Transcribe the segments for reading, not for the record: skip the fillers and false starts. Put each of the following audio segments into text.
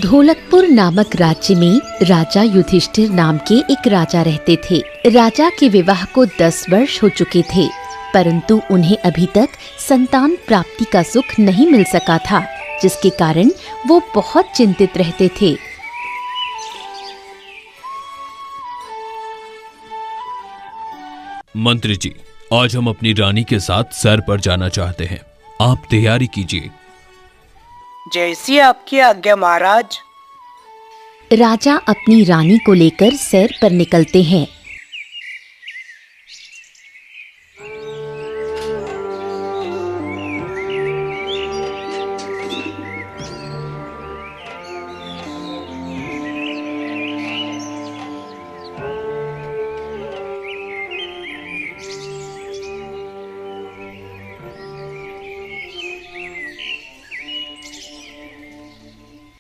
ढोलकपुर नामक राज्य में राजा युधिष्ठिर नाम के एक राजा रहते थे। राजा के विवाह को 10 वर्ष हो चुके थे, परंतु उन्हें अभी तक संतान प्राप्ति का सुख नहीं मिल सका था, जिसके कारण वो बहुत चिंतित रहते थे। मंत्री जी, आज हम अपनी रानी के साथ सैर पर जाना चाहते हैं, आप तैयारी कीजिए। जैसी आपकी आज्ञा महाराज। राजा अपनी रानी को लेकर सैर पर निकलते हैं।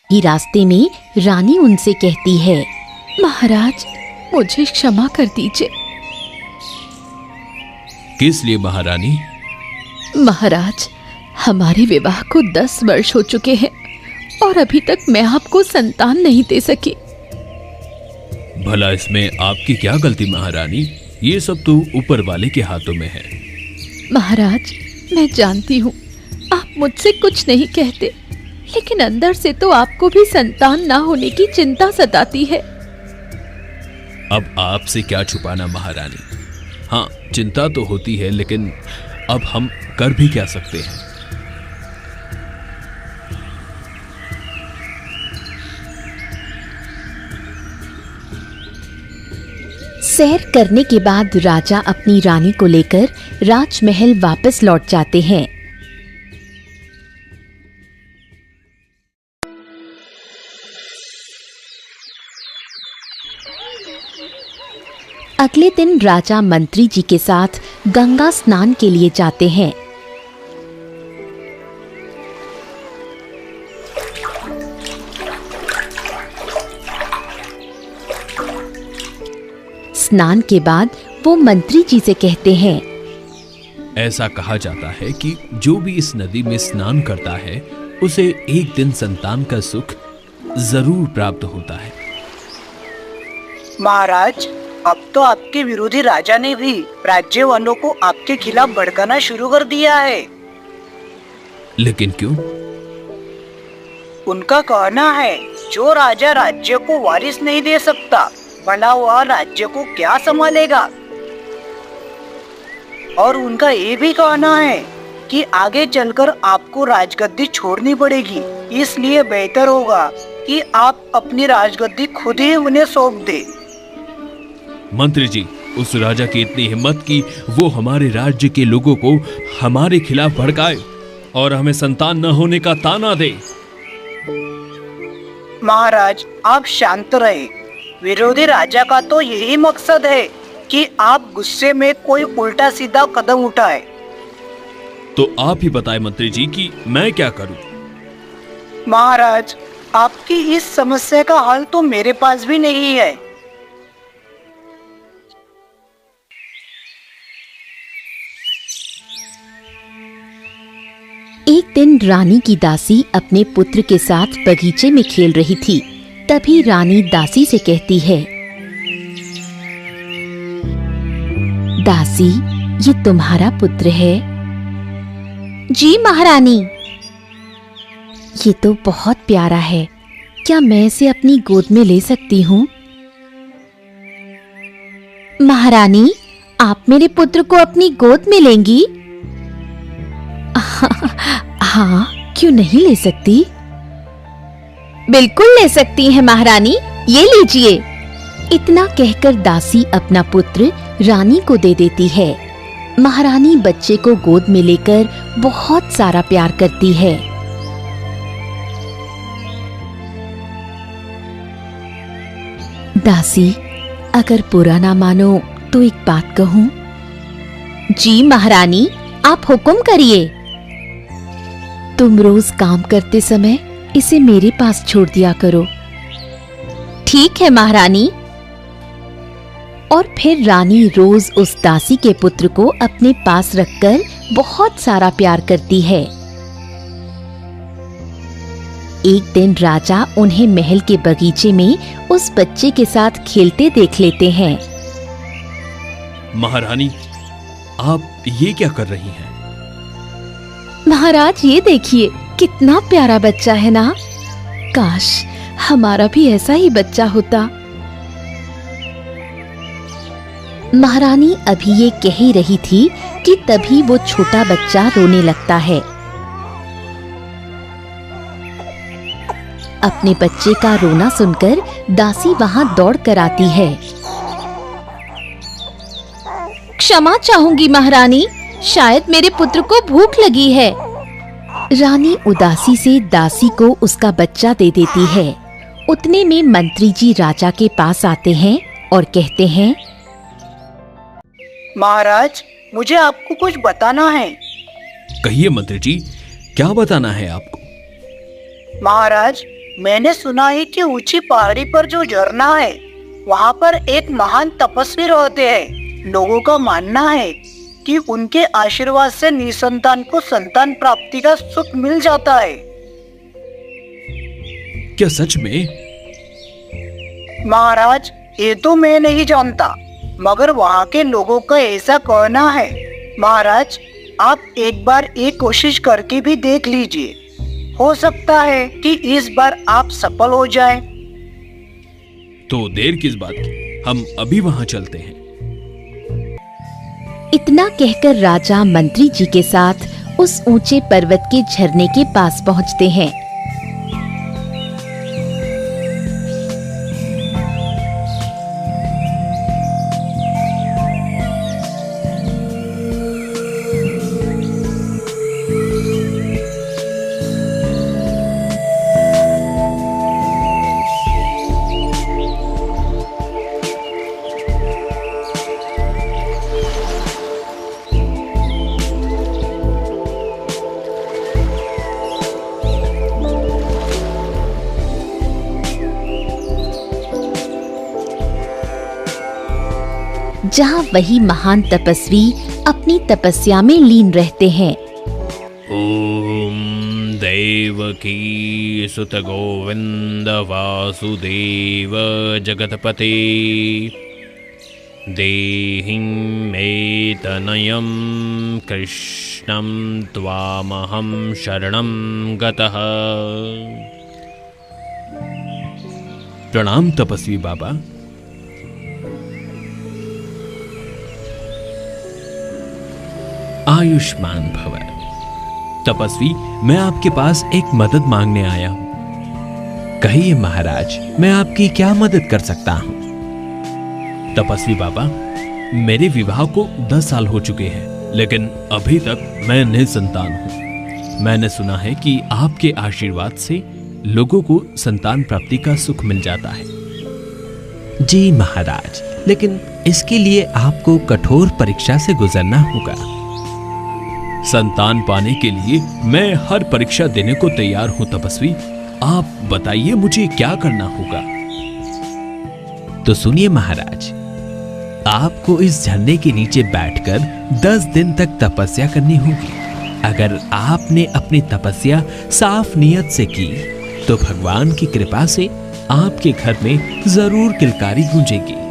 ही रास्ते में रानी उनसे कहती है, महाराज मुझे क्षमा कर दीजिए। किस लिए महारानी? महाराज, हमारे विवाह को 10 वर्ष हो चुके हैं और अभी तक मैं आपको संतान नहीं दे सकी। भला इसमें आपकी क्या गलती महारानी? ये सब तो ऊपर वाले के हाथों में है। महाराज, मैं जानती हूँ आप मुझसे कुछ नहीं कहते, लेकिन अंदर से तो आपको भी संतान ना होने की चिंता सताती है। अब आपसे क्या छुपाना महारानी? हाँ, चिंता तो होती है, लेकिन अब हम कर भी क्या सकते हैं? सैर करने के बाद राजा अपनी रानी को लेकर राजमहल वापस लौट जाते हैं। अगले दिन राजा मंत्री जी के साथ गंगा स्नान के लिए जाते हैं। स्नान के बाद वो मंत्री जी से कहते हैं, ऐसा कहा जाता है कि जो भी इस नदी में स्नान करता है उसे एक दिन संतान का सुख जरूर प्राप्त होता है। महाराज, अब तो आपके विरोधी राजा ने भी राज्यवालों को आपके खिलाफ भड़काना शुरू कर दिया है। लेकिन क्यों? उनका कहना है जो राजा राज्य को वारिस नहीं दे सकता, भला वह राज्य को क्या संभालेगा। और उनका ये भी कहना है कि आगे चलकर आपको राजगद्दी छोड़नी पड़ेगी, इसलिए बेहतर होगा कि आप अपनी राजगद्दी खुद ही उन्हें सौंप दे। मंत्री जी, उस राजा की इतनी हिम्मत कि वो हमारे राज्य के लोगों को हमारे खिलाफ भड़काए और हमें संतान न होने का ताना दे। महाराज, आप शांत रहे। विरोधी राजा का तो यही मकसद है कि आप गुस्से में कोई उल्टा सीधा कदम उठाए। तो आप ही बताएं मंत्री जी कि मैं क्या करूं? महाराज, आपकी इस समस्या का हल तो मेरे पास भी नहीं है। एक दिन रानी की दासी अपने पुत्र के साथ बगीचे में खेल रही थी। तभी रानी दासी से कहती है, दासी, ये तुम्हारा पुत्र है? जी महारानी। ये तो बहुत प्यारा है, क्या मैं इसे अपनी गोद में ले सकती हूँ? महारानी, आप मेरे पुत्र को अपनी गोद में लेंगी? हाँ, क्यों नहीं ले सकती? बिल्कुल ले सकती हैं महारानी, ये लीजिए। इतना कहकर दासी अपना पुत्र रानी को दे देती है। महारानी बच्चे को गोद में लेकर बहुत सारा प्यार करती है। दासी, अगर बुरा ना मानो तो एक बात कहूं? जी महारानी, आप हुक्म करिए। तुम रोज काम करते समय इसे मेरे पास छोड़ दिया करो। ठीक है महारानी। और फिर रानी रोज उस दासी के पुत्र को अपने पास रखकर बहुत सारा प्यार करती है। एक दिन राजा उन्हें महल के बगीचे में उस बच्चे के साथ खेलते देख लेते हैं। महारानी, आप ये क्या कर रही हैं? महाराज, ये देखिए कितना प्यारा बच्चा है ना। काश हमारा भी ऐसा ही बच्चा होता। महारानी अभी ये कह ही रही थी कि तभी वो छोटा बच्चा रोने लगता है। अपने बच्चे का रोना सुनकर दासी वहां दौड़ कर आती है। क्षमा चाहूंगी महारानी, शायद मेरे पुत्र को भूख लगी है। रानी उदासी से दासी को उसका बच्चा दे देती है। उतने में मंत्री जी राजा के पास आते हैं और कहते हैं, महाराज, मुझे आपको कुछ बताना है। कहिए मंत्री जी, क्या बताना है आपको? महाराज, मैंने सुना है कि ऊंची पहाड़ी पर जो झरना है वहाँ पर एक महान तपस्वी रहते हैं। लोगों का मानना है कि उनके आशीर्वाद से निसंतान को संतान प्राप्ति का सुख मिल जाता है। क्या सच में? महाराज, ये तो मैं नहीं जानता, मगर वहाँ के लोगों का ऐसा कहना है। महाराज, आप एक बार ये कोशिश करके भी देख लीजिए, हो सकता है कि इस बार आप सफल हो जाएं। तो देर किस बात की, हम अभी वहां चलते हैं। इतना कहकर राजा मंत्री जी के साथ उस ऊंचे पर्वत के झरने के पास पहुंचते हैं। जहाँ वही महान तपस्वी अपनी तपस्या में लीन रहते हैं। ओम देवकी सुत गोविंद वासुदेव जगतपते देहिं मे तनयं कृष्णं त्वामहं शरणं गतः। प्रणाम तपस्वी बाबा। आयुष्मान भव। तपस्वी, मैं आपके पास एक मदद मांगने आया हूं। कहिए महाराज, मैं आपकी क्या मदद कर सकता हूं? तपस्वी बाबा, मेरे विवाह को 10 साल हो चुके हैं, लेकिन अभी तक मैं निसंतान हूं। मैंने सुना है कि आपके आशीर्वाद से लोगों को संतान प्राप्ति का सुख मिल जाता है। जी महाराज, लेकिन इसके लिए आपको कठोर परीक्षा से गुजरना होगा। संतान पाने के लिए मैं हर परीक्षा देने को तैयार हूं तपस्वी। आप बताइए मुझे क्या करना होगा। तो सुनिए महाराज, आपको इस झरने के नीचे बैठकर 10 दिन तक तपस्या करनी होगी। अगर आपने अपनी तपस्या साफ नियत से की तो भगवान की कृपा से आपके घर में जरूर किलकारी गूंजेगी।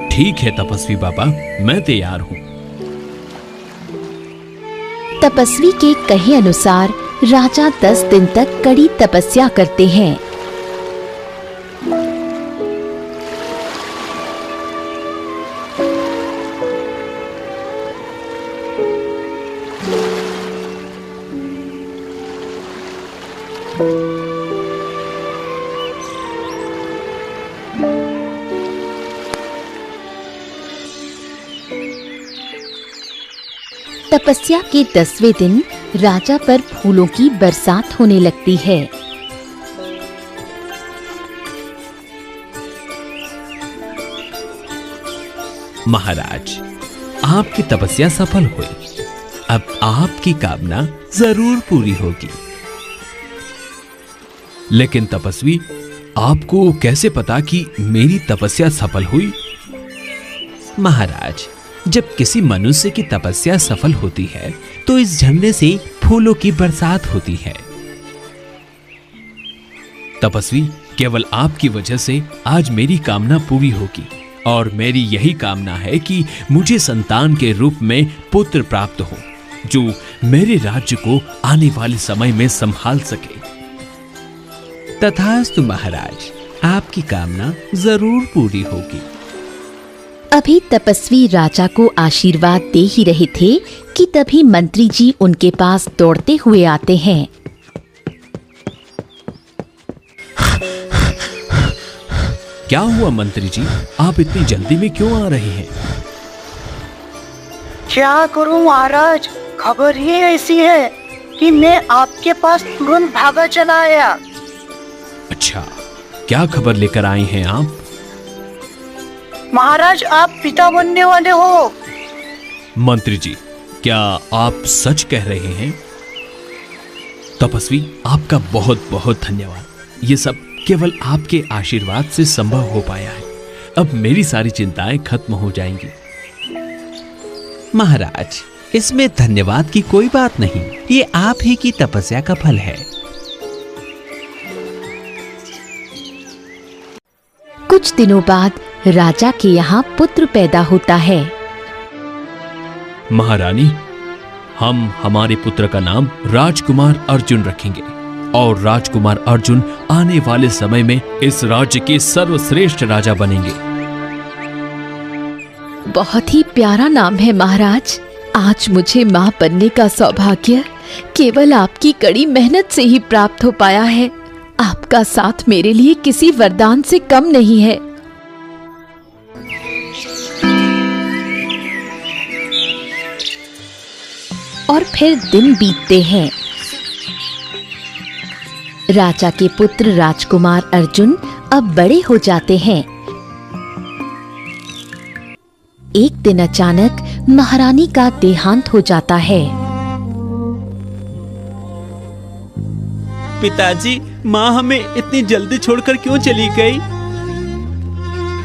ठीक है तपस्वी बाबा, मैं तैयार हूं। तपस्वी के कहे अनुसार राजा 10 दिन तक कड़ी तपस्या करते हैं। तपस्या के 10वें दिन राजा पर फूलों की बरसात होने लगती है। महाराज, आपकी तपस्या सफल हुई। अब आपकी कामना जरूर पूरी होगी। लेकिन तपस्वी, आपको कैसे पता कि मेरी तपस्या सफल हुई? महाराज, जब किसी मनुष्य की तपस्या सफल होती है तो इस झरने से फूलों की बरसात होती है। तपस्वी, केवल आपकी वजह से आज मेरी कामना पूरी होगी और मेरी यही कामना है कि मुझे संतान के रूप में पुत्र प्राप्त हो जो मेरे राज्य को आने वाले समय में संभाल सके। तथास्तु महाराज, आपकी कामना जरूर पूरी होगी। अभी तपस्वी राजा को आशीर्वाद दे ही रहे थे कि तभी मंत्री जी उनके पास दौड़ते हुए आते हैं। क्या हुआ मंत्री जी, आप इतनी जल्दी में क्यों आ रहे हैं? क्या करूं महाराज, खबर ही ऐसी है कि मैं आपके पास तुरंत भागा चला आया। अच्छा, क्या खबर लेकर आए हैं आप? महाराज, आप पिता बनने वाले हो। मंत्री जी, क्या आप सच कह रहे हैं? तपस्वी, आपका बहुत बहुत धन्यवाद। ये सब केवल आपके आशीर्वाद से संभव हो पाया है। अब मेरी सारी चिंताएं खत्म हो जाएंगी। महाराज, इसमें धन्यवाद की कोई बात नहीं, ये आप ही की तपस्या का फल है। कुछ दिनों बाद राजा के यहाँ पुत्र पैदा होता है। महारानी, हम हमारे पुत्र का नाम राजकुमार अर्जुन रखेंगे और राजकुमार अर्जुन आने वाले समय में इस राज्य के सर्वश्रेष्ठ राजा बनेंगे। बहुत ही प्यारा नाम है महाराज। आज मुझे माँ बनने का सौभाग्य केवल आपकी कड़ी मेहनत से ही प्राप्त हो पाया है। आपका साथ मेरे लिए किसी वरदान से कम नहीं है। और फिर दिन बीतते हैं। राजा के पुत्र राजकुमार अर्जुन अब बड़े हो जाते हैं। एक दिन अचानक महारानी का देहांत हो जाता है। पिताजी, माँ हमें इतनी जल्दी छोड़कर क्यों चली गई?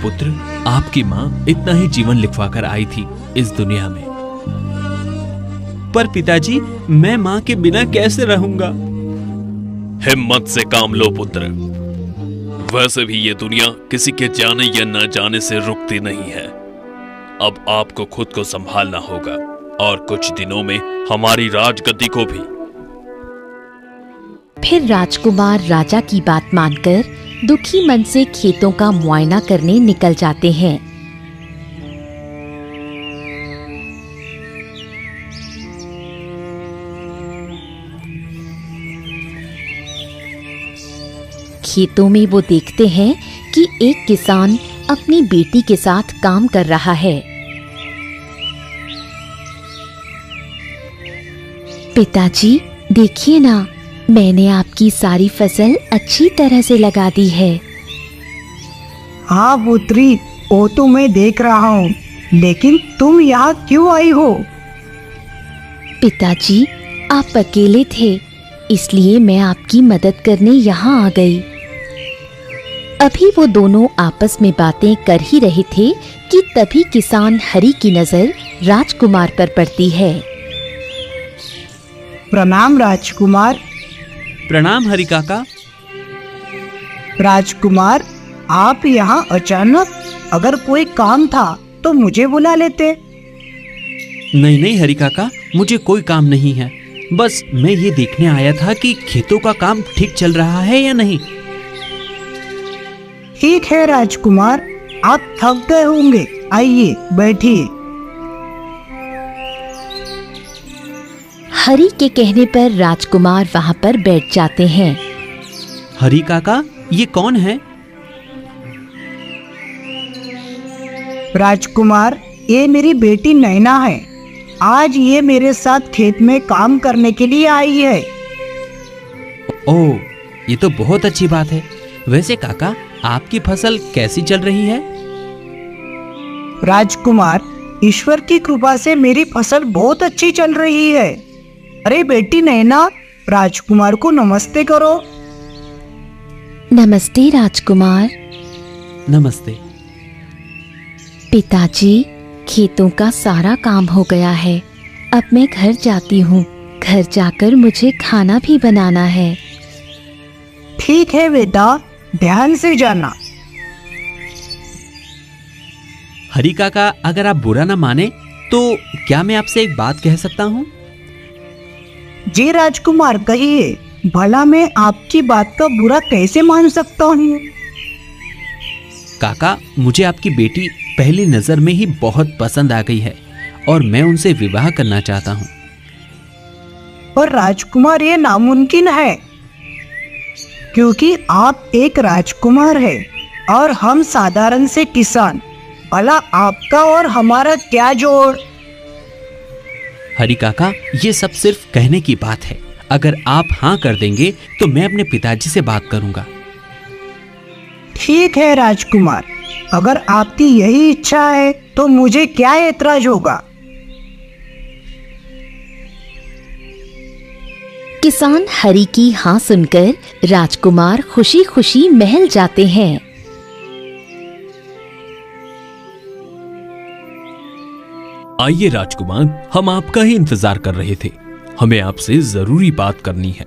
पुत्र, आपकी माँ इतना ही जीवन लिखवाकर आई थी इस दुनिया में। पर पिताजी, मैं माँ के बिना कैसे रहूंगा? हिम्मत से काम लो पुत्र। वैसे भी ये दुनिया किसी के जाने या न जाने से रुकती नहीं है। अब आपको खुद को संभालना होगा और कुछ दिनों में हमारी राजगद्दी को भी। फिर राजकुमार राजा की बात मानकर दुखी मन से खेतों का मुआयना करने निकल जाते हैं। खेतों में वो देखते हैं कि एक किसान अपनी बेटी के साथ काम कर रहा है। पिताजी, देखिए ना, मैंने आपकी सारी फसल अच्छी तरह से लगा दी है। हाँ पुत्री, वो तो मैं देख रहा हूँ, लेकिन तुम यहाँ क्यों आई हो? पिताजी, आप अकेले थे, इसलिए मैं आपकी मदद करने यहाँ आ गई। अभी वो दोनों आपस में बातें कर ही रहे थे कि तभी किसान हरि की नजर राजकुमार पर पड़ती है। प्रणाम राजकुमार। प्रणाम हरि काका। राजकुमार, आप यहाँ अचानक? अगर कोई काम था तो मुझे बुला लेते। नहीं नहीं हरि काका, मुझे कोई काम नहीं है। बस मैं ये देखने आया था कि खेतों का काम ठीक चल रहा है या नहीं। ठीक है राजकुमार, आप थक गए होंगे, आइए बैठिए। हरि के कहने पर राजकुमार वहाँ पर बैठ जाते हैं। हरि काका, ये कौन है? राजकुमार, ये मेरी बेटी नैना है। आज ये मेरे साथ खेत में काम करने के लिए आई है। ओह, ये तो बहुत अच्छी बात है। वैसे काका, आपकी फसल कैसी चल रही है? राजकुमार, ईश्वर की कृपा से मेरी फसल बहुत अच्छी चल रही है। अरे बेटी नैना, राजकुमार को नमस्ते करो। नमस्ते राजकुमार। नमस्ते। पिताजी, खेतों का सारा काम हो गया है। अब मैं घर जाती हूँ। घर जाकर मुझे खाना भी बनाना है। ठीक है बेटा, ध्यान से जाना। हरी काका, अगर आप बुरा ना माने तो क्या मैं आपसे एक बात कह सकता हूँ? जी राजकुमार, कहिए। भला मैं आपकी बात का बुरा कैसे मान सकता हूँ? काका, मुझे आपकी बेटी पहली नजर में ही बहुत पसंद आ गई है और मैं उनसे विवाह करना चाहता हूँ। और राजकुमार, ये नामुमकिन है, क्योंकि आप एक राजकुमार हैं और हम साधारण से किसान। भला आपका और हमारा क्या जोड़? हरी काका, ये सब सिर्फ कहने की बात है। अगर आप हाँ कर देंगे तो मैं अपने पिताजी से बात करूंगा। ठीक है राजकुमार, अगर आपकी यही इच्छा है तो मुझे क्या ऐतराज होगा। किसान हरी की हाँ सुनकर राजकुमार खुशी खुशी महल जाते हैं। आइए राजकुमार, हम आपका ही इंतजार कर रहे थे। हमें आपसे जरूरी बात करनी है।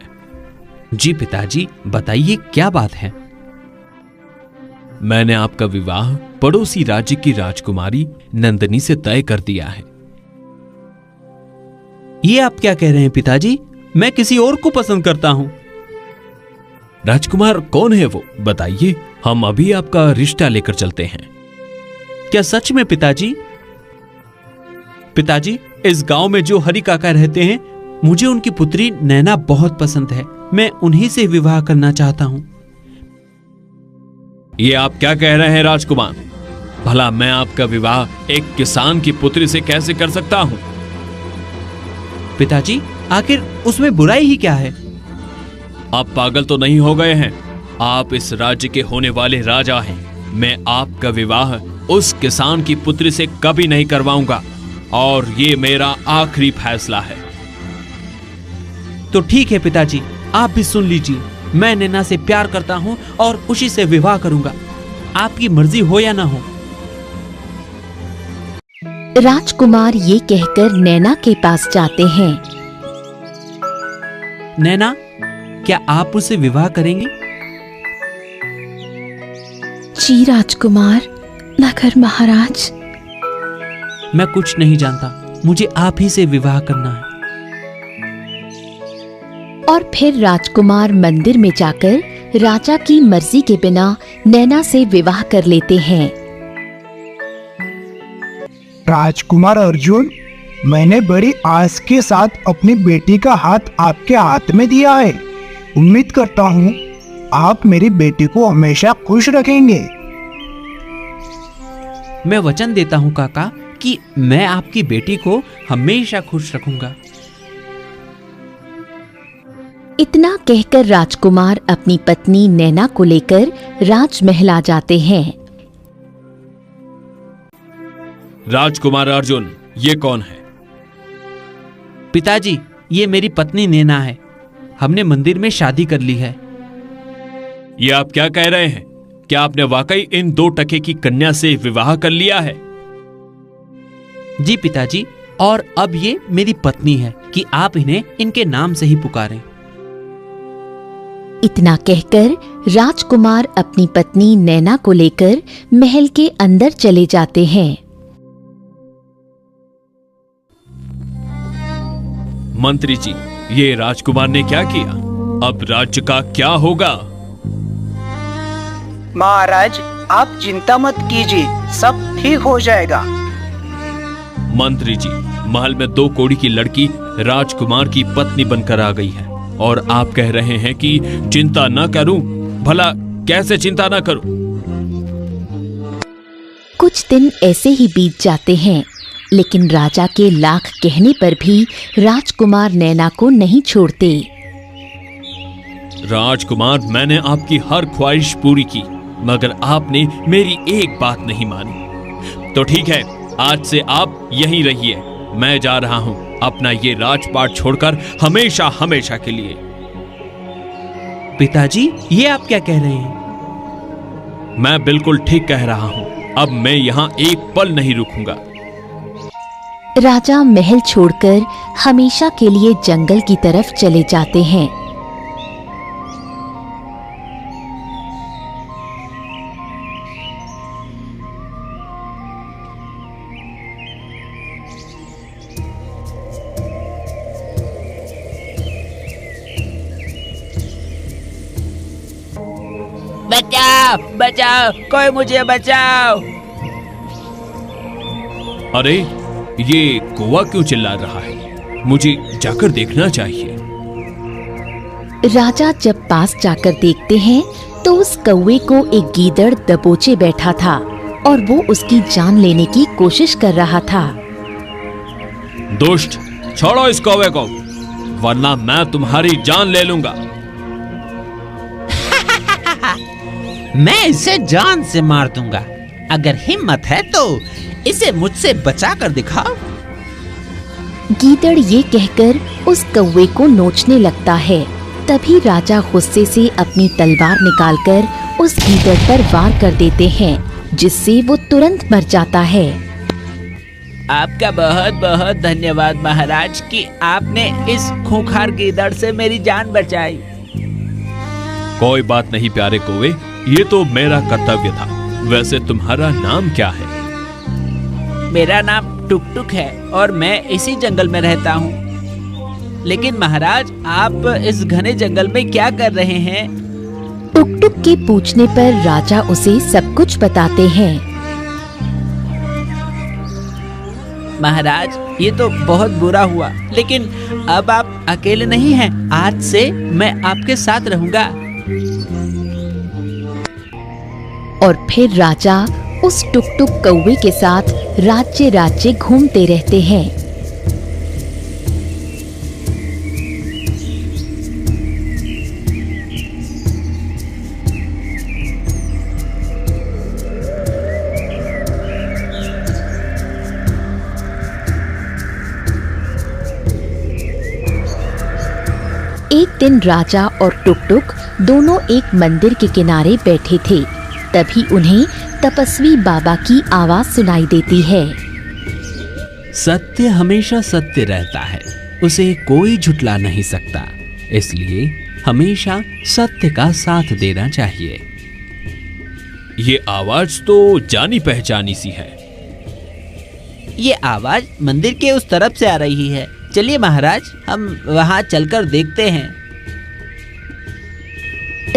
जी पिताजी, बताइए क्या बात है? मैंने आपका विवाह पड़ोसी राज्य की राजकुमारी नंदिनी से तय कर दिया है। ये आप क्या कह रहे हैं पिताजी? मैं किसी और को पसंद करता हूं। राजकुमार, कौन है वो? बताइए, हम अभी आपका रिश्ता लेकर चलते हैं। क्या सच में पिताजी? पिताजी, इस गांव में जो हरी काका रहते हैं, मुझे उनकी पुत्री नैना बहुत पसंद है। मैं उन्हीं से विवाह करना चाहता हूं। ये आप क्या कह रहे हैं राजकुमार? भला मैं आपका विवाह एक किसान की पुत्री से कैसे कर सकता हूं? पिताजी, आखिर उसमें बुराई ही क्या है? आप पागल तो नहीं हो गए हैं? आप इस राज्य के होने वाले राजा हैं। मैं आपका विवाह उस किसान की पुत्री से कभी नहीं करवाऊंगा और ये मेरा आखिरी फैसला है। तो ठीक है पिताजी, आप भी सुन लीजिए। मैं नैना से प्यार करता हूं और उसी से विवाह करूंगा, आपकी मर्जी हो या ना हो। राजकुमार ये कहकर नैना के पास जाते हैं। नैना, क्या आप उससे विवाह करेंगे? जी राजकुमार, नगर महाराज। मैं कुछ नहीं जानता, मुझे आप ही से विवाह करना है। और फिर राजकुमार मंदिर में जाकर राजा की मर्जी के बिना नैना से विवाह कर लेते हैं। राजकुमार अर्जुन, मैंने बड़ी आस के साथ अपनी बेटी का हाथ आपके हाथ में दिया है। उम्मीद करता हूँ आप मेरी बेटी को हमेशा खुश रखेंगे। मैं वचन देता हूँ काका कि मैं आपकी बेटी को हमेशा खुश रखूंगा। इतना कहकर राजकुमार अपनी पत्नी नैना को लेकर राजमहल आ जाते हैं। राजकुमार अर्जुन, ये कौन है? पिताजी, ये मेरी पत्नी नैना है। हमने मंदिर में शादी कर ली है। ये आप क्या कह रहे हैं? क्या आपने वाकई इन 2 टके की कन्या से विवाह कर लिया है? जी पिताजी, और अब ये मेरी पत्नी है कि आप इन्हें इनके नाम से ही पुकारें। इतना कहकर राजकुमार अपनी पत्नी नैना को लेकर महल के अंदर चले जाते हैं। मंत्री जी, ये राजकुमार ने क्या किया? अब राज्य का क्या होगा? महाराज, आप चिंता मत कीजिए, सब ठीक हो जाएगा। मंत्री जी, महल में 2 कोड़ी की लड़की राजकुमार की पत्नी बनकर आ गई है और आप कह रहे हैं कि चिंता न करूं। भला कैसे चिंता न करूं? कुछ दिन ऐसे ही बीत जाते हैं, लेकिन राजा के लाख कहने पर भी राजकुमार नैना को नहीं छोड़ते। राजकुमार, मैंने आपकी हर ख्वाहिश पूरी की, मगर आपने मेरी एक बात नहीं मानी। तो ठीक है, आज से आप यहीं रहिए। मैं जा रहा हूं अपना ये राजपाट छोड़कर हमेशा हमेशा के लिए। पिताजी, ये आप क्या कह रहे हैं? मैं बिल्कुल ठीक कह रहा हूं। अब मैं यहां एक पल नहीं रुकूंगा। राजा महल छोड़कर हमेशा के लिए जंगल की तरफ चले जाते हैं। बचाओ बचाओ, कोई मुझे बचाओ। अरे ये कौवा क्यों चिल्ला रहा है? मुझे जाकर देखना चाहिए। राजा जब पास जाकर देखते हैं तो उस कौवे को एक गीदड़ दबोचे बैठा था और वो उसकी जान लेने की कोशिश कर रहा था। दुष्ट, छोड़ो इस कौवे को, वरना मैं तुम्हारी जान ले लूंगा। मैं इसे जान से मार दूंगा। अगर हिम्मत है तो इसे मुझसे बचा कर दिखाओ। गीदड़ ये कहकर उस कौवे को नोचने लगता है। तभी राजा गुस्से से अपनी तलवार निकालकर उस गीदड़ पर वार कर देते हैं, जिससे वो तुरंत मर जाता है। आपका बहुत बहुत धन्यवाद महाराज कि आपने इस खूंखार गीदड़ से मेरी जान बचाई। कोई बात नहीं प्यारे कौवे, ये तो मेरा कर्तव्य था। वैसे तुम्हारा नाम क्या है? मेरा नाम टुक टुक है और मैं इसी जंगल में रहता हूँ। लेकिन महाराज, आप इस घने जंगल में क्या कर रहे हैं? टुक टुक के पूछने पर राजा उसे सब कुछ बताते हैं। महाराज, ये तो बहुत बुरा हुआ, लेकिन अब आप अकेले नहीं हैं। आज से मैं आपके साथ रहूंगा। और फिर राजा उस टुक टुक कौवे के साथ राज्य राज्य घूमते रहते हैं। एक दिन राजा और टुक टुक दोनों एक मंदिर के किनारे बैठे थे। तभी उन्हें तपस्वी बाबा की आवाज सुनाई देती है। सत्य हमेशा सत्य रहता है, उसे कोई झुठला नहीं सकता। इसलिए हमेशा सत्य का साथ देना चाहिए। ये आवाज तो जानी पहचानी सी है। ये आवाज मंदिर के उस तरफ से आ रही है। चलिए महाराज, हम वहां चलकर देखते हैं।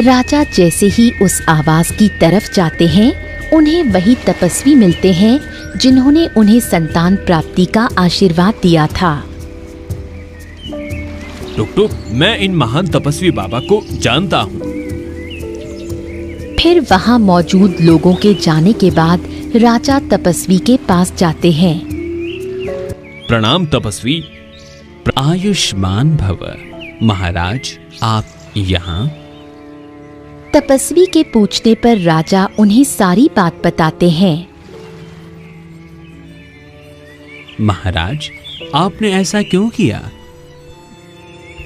राजा जैसे ही उस आवाज की तरफ जाते हैं, उन्हें वही तपस्वी मिलते हैं जिन्होंने उन्हें संतान प्राप्ति का आशीर्वाद दिया था। टुक टुक, मैं इन महान तपस्वी बाबा को जानता हूँ। फिर वहां मौजूद लोगों के जाने के बाद राजा तपस्वी के पास जाते हैं। प्रणाम तपस्वी। आयुष्मान भव। महाराज, आप यहाँ? तपस्वी के पूछने पर राजा उन्हें सारी बात बताते हैं। महाराज, आपने ऐसा क्यों किया?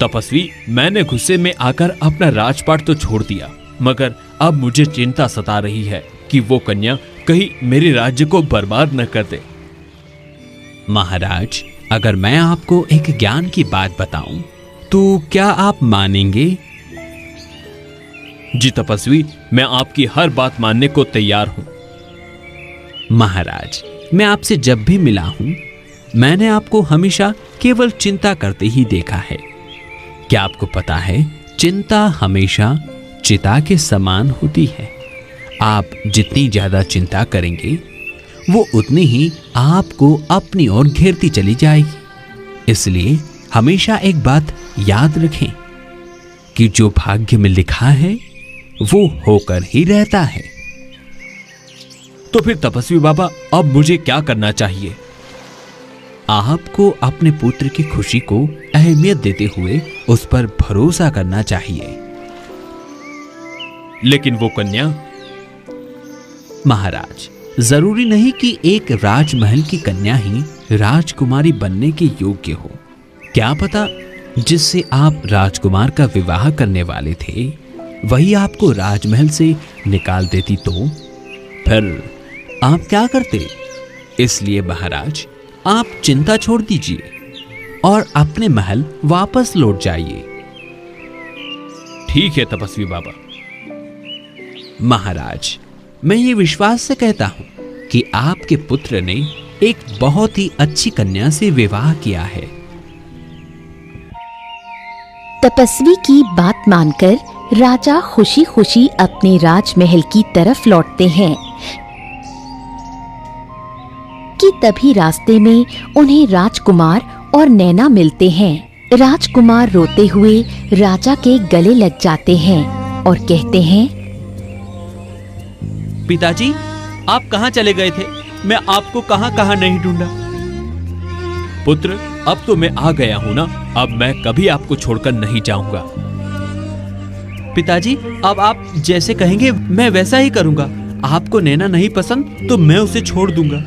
तपस्वी, मैंने गुस्से में आकर अपना राजपाट तो छोड़ दिया, मगर अब मुझे चिंता सता रही है कि वो कन्या कहीं मेरे राज्य को बर्बाद न कर दे। महाराज, अगर मैं आपको एक ज्ञान की बात बताऊं तो क्या आप मानेंगे? जी तपस्वी, मैं आपकी हर बात मानने को तैयार हूं। महाराज, मैं आपसे जब भी मिला हूं, मैंने आपको हमेशा केवल चिंता करते ही देखा है। क्या आपको पता है, चिंता हमेशा चिता के समान होती है। आप जितनी ज्यादा चिंता करेंगे, वो उतनी ही आपको अपनी ओर घेरती चली जाएगी। इसलिए हमेशा एक बात याद रखें कि जो भाग्य में लिखा है वो होकर ही रहता है। तो फिर तपस्वी बाबा, अब मुझे क्या करना चाहिए? आपको अपने पुत्र की खुशी को अहमियत देते हुए उस पर भरोसा करना चाहिए। लेकिन वो कन्या? महाराज, जरूरी नहीं कि एक राजमहल की कन्या ही राजकुमारी बनने के योग्य हो। क्या पता जिससे आप राजकुमार का विवाह करने वाले थे वही आपको राजमहल से निकाल देती तो फिर आप क्या करते? इसलिए महाराज, आप चिंता छोड़ दीजिए और अपने महल वापस लौट जाइए। ठीक है तपस्वी बाबा। महाराज, मैं ये विश्वास से कहता हूं कि आपके पुत्र ने एक बहुत ही अच्छी कन्या से विवाह किया है। तपस्वी की बात मानकर राजा खुशी खुशी अपने राजमहल की तरफ लौटते हैं कि तभी रास्ते में उन्हें राजकुमार और नैना मिलते हैं। राजकुमार रोते हुए राजा के गले लग जाते हैं और कहते हैं, पिताजी, आप कहाँ चले गए थे? मैं आपको कहाँ नहीं ढूंढा। पुत्र, अब तो मैं आ गया हूं ना, अब मैं कभी आपको छोड़कर नहीं जाऊंगा। पिताजी, अब आप जैसे कहेंगे मैं वैसा ही करूंगा। आपको नैना नहीं पसंद तो मैं उसे छोड़ दूंगा।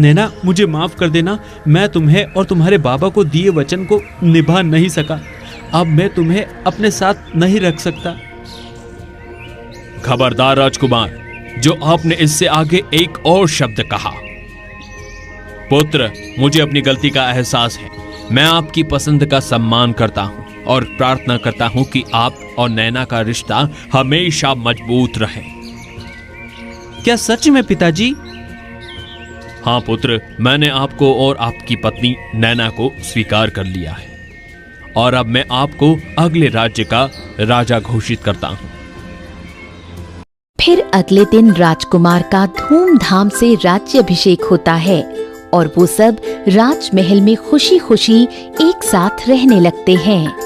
नैना, मुझे माफ कर देना, मैं तुम्हें और तुम्हारे बाबा को दिए वचन को निभा नहीं सका। अब मैं तुम्हें अपने साथ नहीं रख सकता। खबरदार राजकुमार, जो आपने इससे आगे एक और शब्द कहा। पुत्र, मुझे अपनी गलती का एहसास है। मैं आपकी पसंद का सम्मान करता हूं और प्रार्थना करता हूं कि आप और नैना का रिश्ता हमेशा मजबूत रहे। क्या सच में पिताजी? हाँ पुत्र, मैंने आपको और आपकी पत्नी नैना को स्वीकार कर लिया है और अब मैं आपको अगले राज्य का राजा घोषित करता हूं। फिर अगले दिन राजकुमार का धूमधाम से राज्याभिषेक होता है और वो सब राजमहल में खुशी खुशी एक साथ रहने लगते हैं।